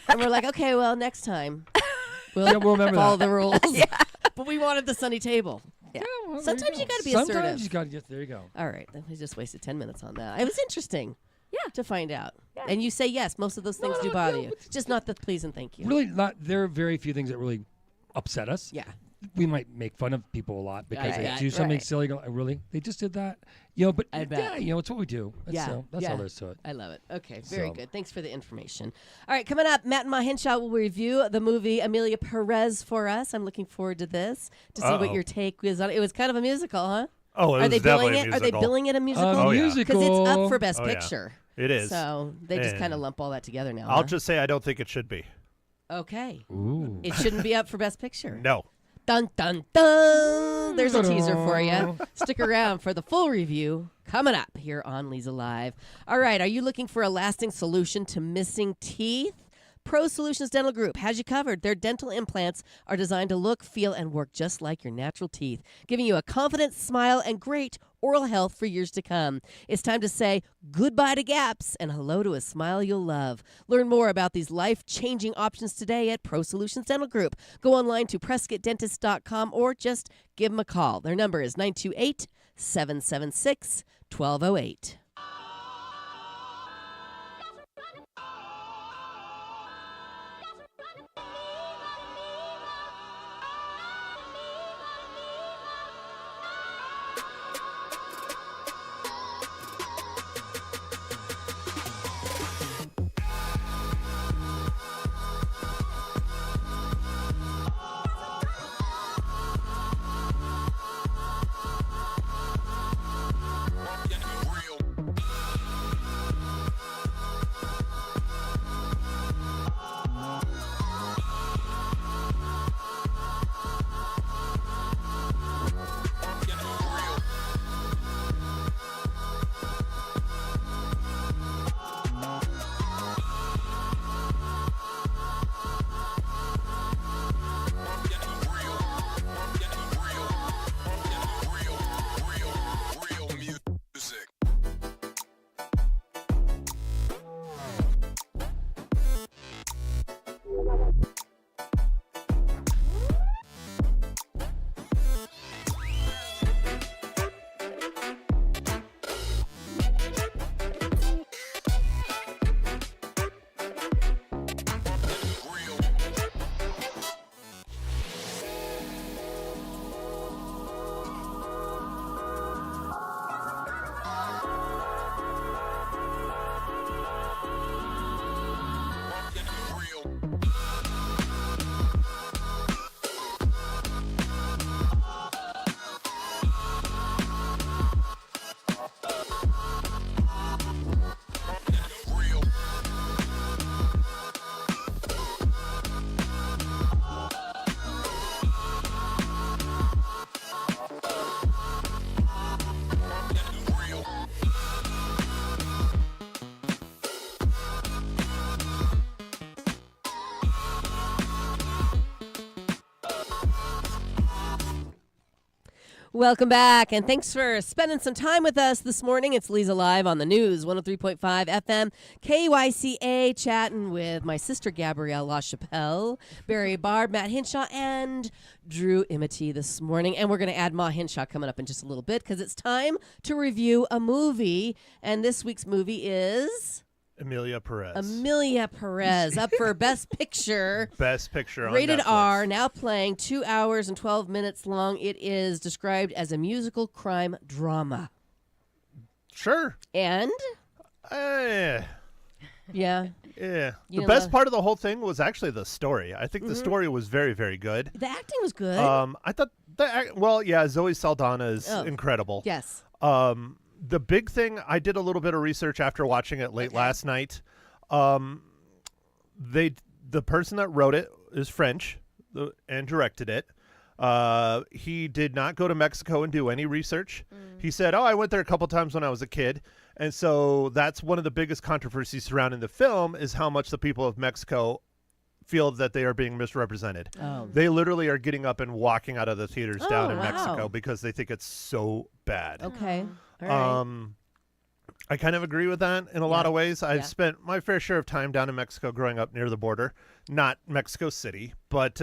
and we're like, okay, well, next time we'll, Yeah, we'll remember follow that. the rules. But we wanted the sunny table. Yeah. Well, there Sometimes you go. gotta be Sometimes assertive. you got to get. There you go. All right, then we just wasted 10 minutes on that. It was interesting. Yeah. To find out. Yeah. And you say yes, most of those things do no, bother no, you. it's- Just not the please and thank you. Really, not. There are very few things that really upset us. Yeah. We might make fun of people a lot because they bet. do something Right. silly. Go, really? They just did that? You know, but I bet. yeah, you know, it's what we do. That's, Yeah, that's yeah. all there is to it. I love it. Okay, very So- good. Thanks for the information. All right, coming up, Matt and Ma Henshaw will review the movie Amelia Perez for us. I'm looking forward to this to see what Uh-oh. your take is on it. It was kind of a musical, huh? Oh, it Are was they billing definitely it? a Are they musical. billing it a musical? Oh, yeah. musical. Because it's up for Best Oh, yeah. Picture. It is. So they just And kind of lump all that together now. I'll huh? just say I don't think it should be. Okay. Ooh. It shouldn't be up for Best Picture. No. Dun dun dun! There's a teaser for you. Stick around for the full review coming up here on Leza Live. All right, are you looking for a lasting solution to missing teeth? Pro Solutions Dental Group has you covered. Their dental implants are designed to look, feel, and work just like your natural teeth, giving you a confident smile and great oral health for years to come. It's time to say goodbye to gaps and hello to a smile you'll love. Learn more about these life-changing options today at Pro Solutions Dental Group. Go online to PrescottDentist.com or just give them a call. Their number is 928-776-1208. Welcome back, and thanks for spending some time with us this morning. It's Leza Live on the News, 103.5 FM, KYCA, chatting with my sister Gabrielle LaChapelle, Barry Barb, Matt Hinshaw, and Drew Imity this morning. And we're going to add Ma Hinshaw coming up in just a little bit because it's time to review a movie. And this week's movie is... Emilia Perez. Emilia Perez, up for Best Picture. Best Picture on Rated Netflix. R, now playing 2 hours and 12 minutes long. It is described as a musical crime drama. Sure. And? Yeah. Yeah. The You know, best part of the whole thing was actually the story. I think the story was very, very good. The acting was good. I thought Zoe Saldana is incredible. Yes. The big thing, I did a little bit of research after watching it late last night. The person that wrote it is French and directed it. He did not go to Mexico and do any research. He said, I went there a couple times when I was a kid. And so that's one of the biggest controversies surrounding the film is how much the people of Mexico feel that they are being misrepresented. Oh. They literally are getting up and walking out of the theaters down in wow. Mexico because they think it's so bad. Okay. All right. I kind of agree with that in a lot of ways. I've Yeah. spent my fair share of time down in Mexico growing up near the border, not Mexico City, but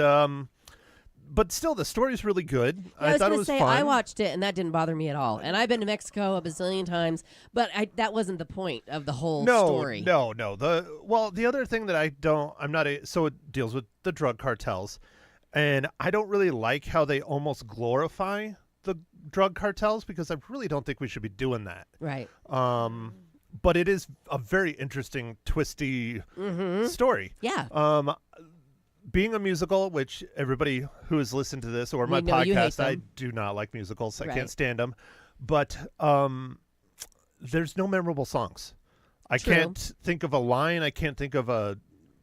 still the story's really good. I was thought it going to was say, fun. I watched it, and that didn't bother me at all. And I've been to Mexico a bazillion times, but that wasn't the point of the whole story. No. The other thing that so it deals with the drug cartels, and I don't really like how they almost glorify the drug cartels because I really don't think we should be doing that. Right. But it is a very interesting, twisty story. Yeah. Being a musical, which everybody who has listened to this or my know you hate podcast, I them. do not like musicals. I Right. can't stand them. But there's no memorable songs. I True. can't think of a line. I can't think of a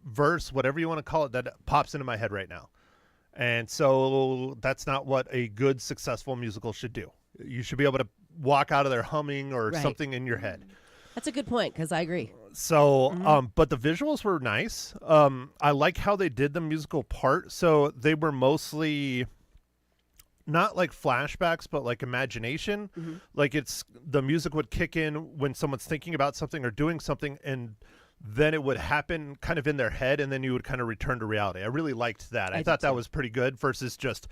verse, whatever you want to call it, that pops into my head right now. And so that's not what a good, successful musical should do. You should be able to walk out of there humming or Right. something in your head. That's a good point, because I agree. So, but the visuals were nice. I like how they did the musical part. So they were mostly not like flashbacks, but like imagination. Like the music would kick in when someone's thinking about something or doing something, and then it would happen kind of in their head, and then you would kind of return to reality. I really liked that. I thought did that too. was pretty good versus just,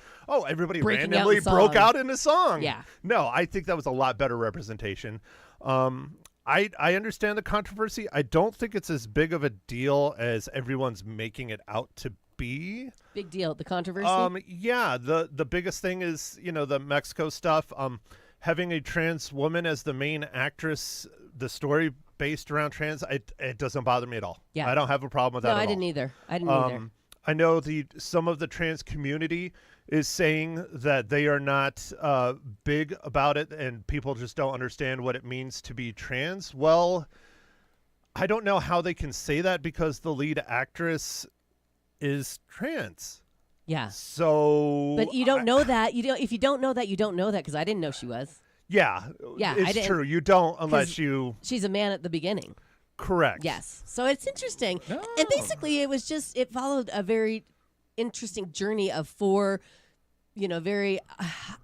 everybody Breaking out randomly in broke song. out in a song. Yeah. No, I think that was a lot better representation. I understand the controversy. I don't think it's as big of a deal as everyone's making it out to be. Big deal. The controversy? Yeah, the biggest thing is, the Mexico stuff. Having a trans woman as the main actress, the story based around trans, it doesn't bother me at all. Yeah. I don't have a problem with that No, at I all. didn't either. I didn't either. I know some of the trans community is saying that they are not big about it and people just don't understand what it means to be trans. Well, I don't know how they can say that because the lead actress is trans. Yeah. So, But you don't know that. If you don't know that, you don't know that, because I didn't know she was. Yeah, Yeah, I it's didn't- true. You don't unless you She's a man at the beginning. correct. Yes. So it's interesting. Oh. And basically it followed a very interesting journey of four, very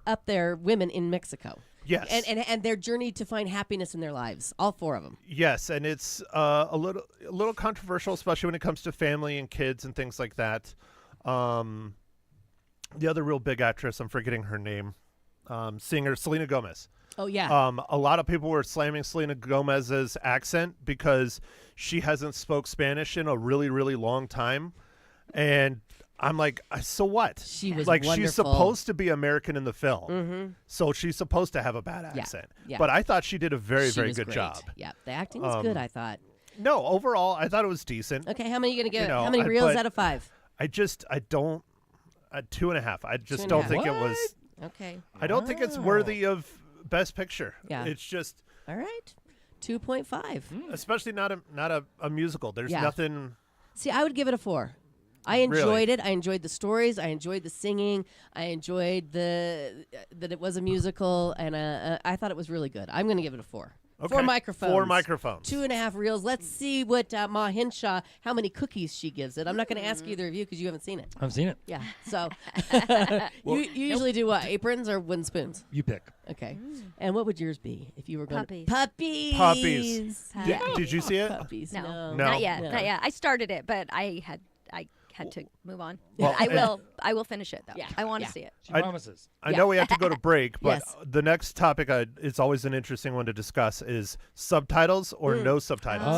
up there women in Mexico. Yes. And their journey to find happiness in their lives, all four of them. Yes, and it's a little controversial, especially when it comes to family and kids and things like that. The other real big actress, I'm forgetting her name, singer Selena Gomez. Oh, yeah. A lot of people were slamming Selena Gomez's accent because she hasn't spoke Spanish in a really, really long time. And I'm like, so what? She was like, wonderful. she's supposed to be American in the film. So she's supposed to have a bad Yeah, accent. yeah. But I thought she did a very, She very was good great. job. Yeah, the acting was good, I thought. No, overall, I thought it was decent. Okay, how many are you going to give? know, How many I- reels but- out of 5? I don't, 2.5. I just 2.5. don't think it What? was, Okay. I don't think it's worthy of Best Picture. Yeah. It's just, All right. 2.5. especially not a musical. There's Yeah. nothing. See, I would give it a 4. I enjoyed Really? it. I enjoyed the stories. I enjoyed the singing. I enjoyed that it was a musical, and I thought it was really good. I'm going to give it a 4. Okay. 4 microphones. 4 microphones. 2.5 reels. Let's see what Ma Hinshaw, how many cookies she gives it. I'm not going to ask either of you because you haven't seen it. I've seen it. Yeah. So you usually do what? Aprons or wooden spoons? You pick. Okay. And what would yours be if you were going Puppies. Puppies. Puppies. Yeah. Did you see it? Puppies. No, No. No. not yet. No. Not yet. I started it, but I had to move on. Well, I will finish it though. Yeah. I want to Yeah. see it. She I- promises. I know we have to go to break, but Yes. the next topic it's always an interesting one to discuss is subtitles or no subtitles.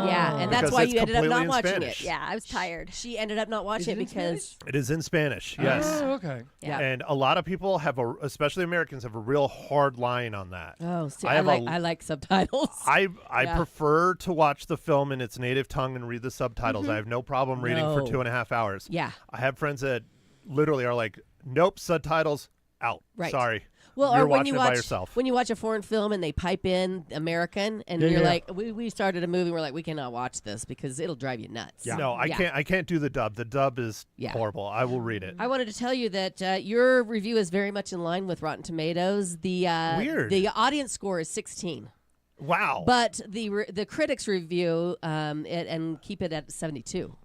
Yeah, and that's Because why it's you ended up completely not in watching Spanish. it. Yeah, I was tired. She ended up not watching it Is it in because It is in Spanish, yes. Oh, okay. Yeah. And a lot of people especially Americans, have a real hard line on that. see, I have I like subtitles. I Yeah. prefer to watch the film in its native tongue and read the subtitles. I have no problem reading for No. 2.5 hours. Yeah. I have friends that literally are like, nope, subtitles out. Right. Sorry. Well, You're or when watching you it watch by yourself. when you watch a foreign film and they pipe in American, and Yeah, you're yeah. like, we started a movie, and we're like, we cannot watch this because it'll drive you nuts. Yeah. No, I can't do the dub. The dub is Yeah. horrible. I will read it. I wanted to tell you that your review is very much in line with Rotten Tomatoes. The Weird. The audience score is 16, Wow. but the critics review and keep it at 72.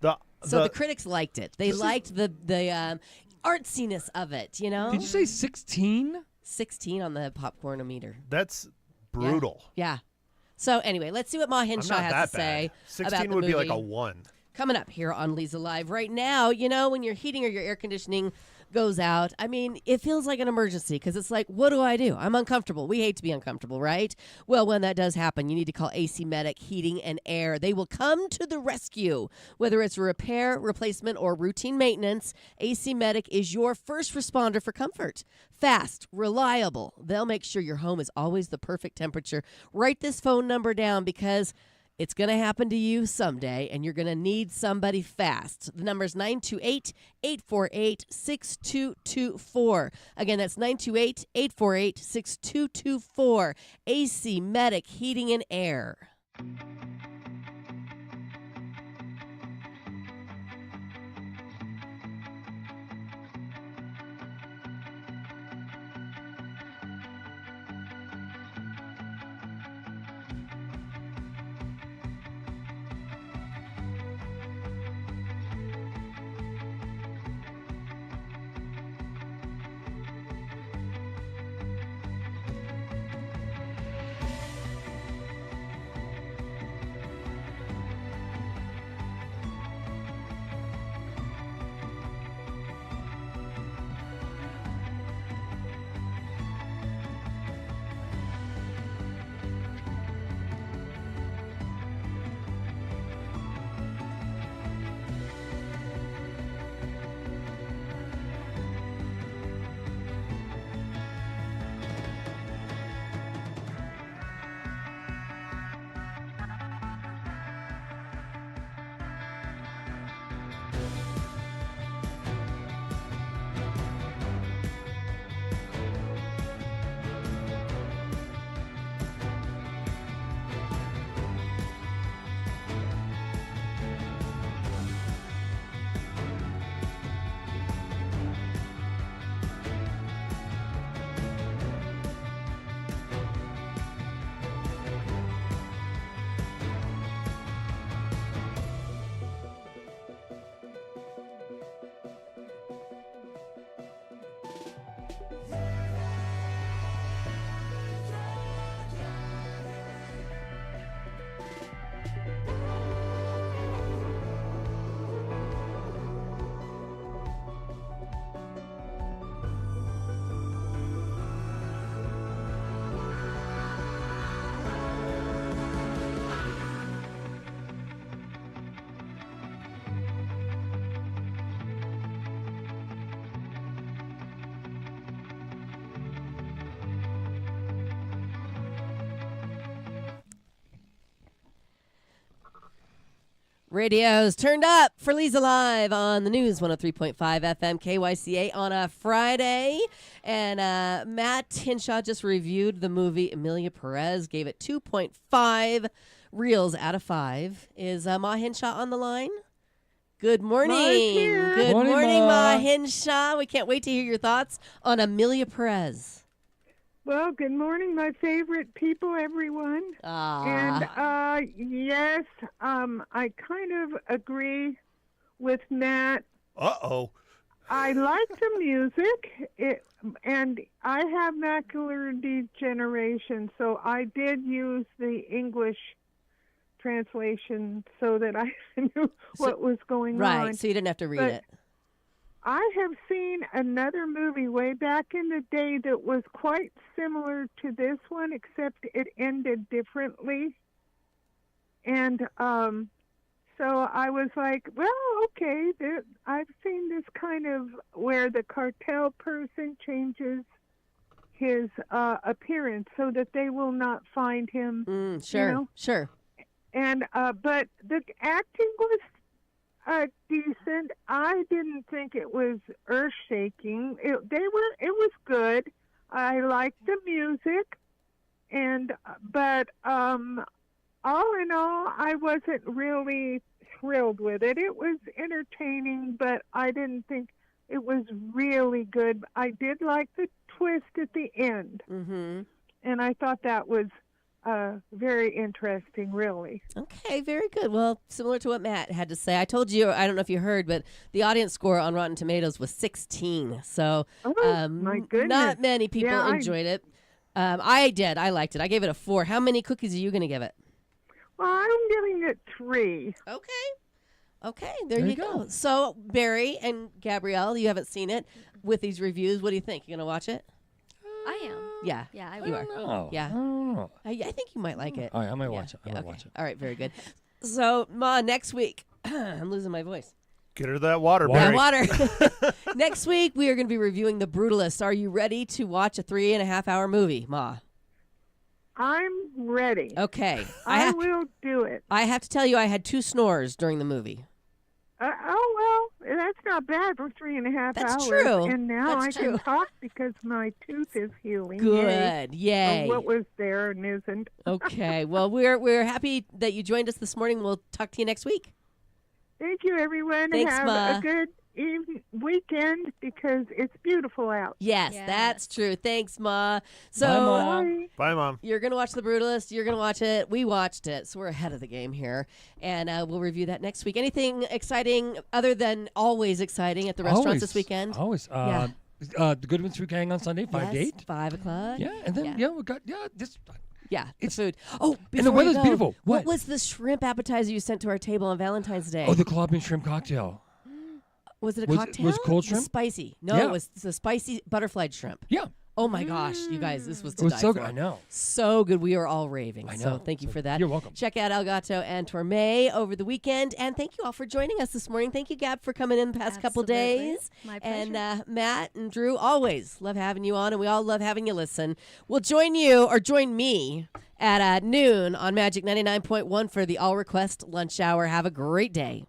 So the critics liked it. They liked the artsiness of it. You know, Did you say 16? 16 on the popcornometer. that's brutal. Yeah. So anyway, let's see what Ma I'm Hinshaw not has that to say bad. 16 about the would be like a movie. 1. Coming up here on Leza Live right now, you know, when your heating or your air conditioning goes out, I mean, it feels like an emergency because it's like, what do? I'm uncomfortable. We hate to be uncomfortable, right? Well, when that does happen, you need to call AC Medic Heating and Air. They will come to the rescue. Whether it's a repair, replacement, or routine maintenance, AC Medic is your first responder for comfort. Fast, reliable. They'll make sure your home is always the perfect temperature. Write this phone number down because it's going to happen to you someday, and you're going to need somebody fast. The number is 928-848-6224. Again, that's 928-848-6224. AC Medic Heating and Air. Radio's turned up for Leza Live on the News 103.5 FM KYCA on a Friday. And Matt Hinshaw just reviewed the movie Emilia Perez, gave it 2.5 reels out of 5. Is Ma Hinshaw on the line? Good morning. Good Morning, morning, Ma. Ma Hinshaw. We can't wait to hear your thoughts on Emilia Perez. Well, good morning, my favorite people, everyone. Ah. And yes, I kind of agree with Matt. Uh-oh. I like the music, and I have macular degeneration, so I did use the English translation so that I knew what was going on. Right, so you didn't have to read But it. I have seen another movie way back in the day that was quite similar to this one, except it ended differently. And so I was like, well, okay, I've seen this kind of where the cartel person changes his appearance so that they will not find him. Sure, you know? sure. And but the acting was decent. I didn't think it was earth-shaking. It was good. I liked the music, but all in all, I wasn't really thrilled with it. It was entertaining, but I didn't think it was really good. I did like the twist at the end, and I thought that was very interesting, really. Okay, very good. Well, similar to what Matt had to say, I told you, I don't know if you heard, but the audience score on Rotten Tomatoes was 16. So My goodness. not many people Yeah, enjoyed it. I did. I liked it. I gave it a 4. How many cookies are you going to give it? Well, I'm giving it 3. Okay, there you go. So, Barry and Gabrielle, you haven't seen it with these reviews. What do you think? You going to watch it? I am. Yeah. Yeah, I You will. are. Oh, Yeah. I don't know. I think you might like it. All right, I might Yeah, watch it. I yeah, might okay. watch it. All right, very good. So, Ma, next week, I'm losing my voice. Get her that water, Water. Yeah, Barry. water. Next week, we are going to be reviewing The Brutalist. Are you ready to watch a 3.5-hour movie, Ma? I'm ready. Okay. I will do it. I have to tell you, I had 2 snores during the movie. Oh, well, that's not bad for 3.5 That's hours. true. And now That's I true. can talk because my tooth is healing. Good. Yay. Or what was there and isn't. Okay. Well, we're happy that you joined us this morning. We'll talk to you next week. Thank you, everyone. Thanks, Have Ma. a good weekend because it's beautiful out. Yes, Yes. that's true. Thanks, Ma. So Bye, Ma. Bye. Bye, Mom. you're going to watch The Brutalist. You're going to watch it. We watched it, so we're ahead of the game here. And we'll review that next week. Anything exciting other than always exciting at the restaurants this weekend? Always. Yeah. The Goodwin's Food Gang on Sunday, 5 to Yes, 8. 5 o'clock. Yeah, and then, Yeah. we got, this. Yeah, the It's- food. Oh, the before we weather's go, beautiful. What What? was the shrimp appetizer you sent to our table on Valentine's Day? Oh, the club and shrimp cocktail. was it a was- cocktail? was cold The shrimp? spicy. No, Yeah. it was the spicy butterflied shrimp. Yeah. Oh my gosh, you guys, this was It to was die so for. good. I know. So good. We are all raving. I So know. thank you So for that. you're welcome. Check out Elgato and Torme over the weekend. And thank you all for joining us this morning. Thank you, Gab, for coming in the past couple Absolutely. days. My And pleasure. Matt and Drew, always love having you on, and we all love having you listen. We'll join me at noon on Magic 99.1 for the All Request Lunch Hour. Have a great day.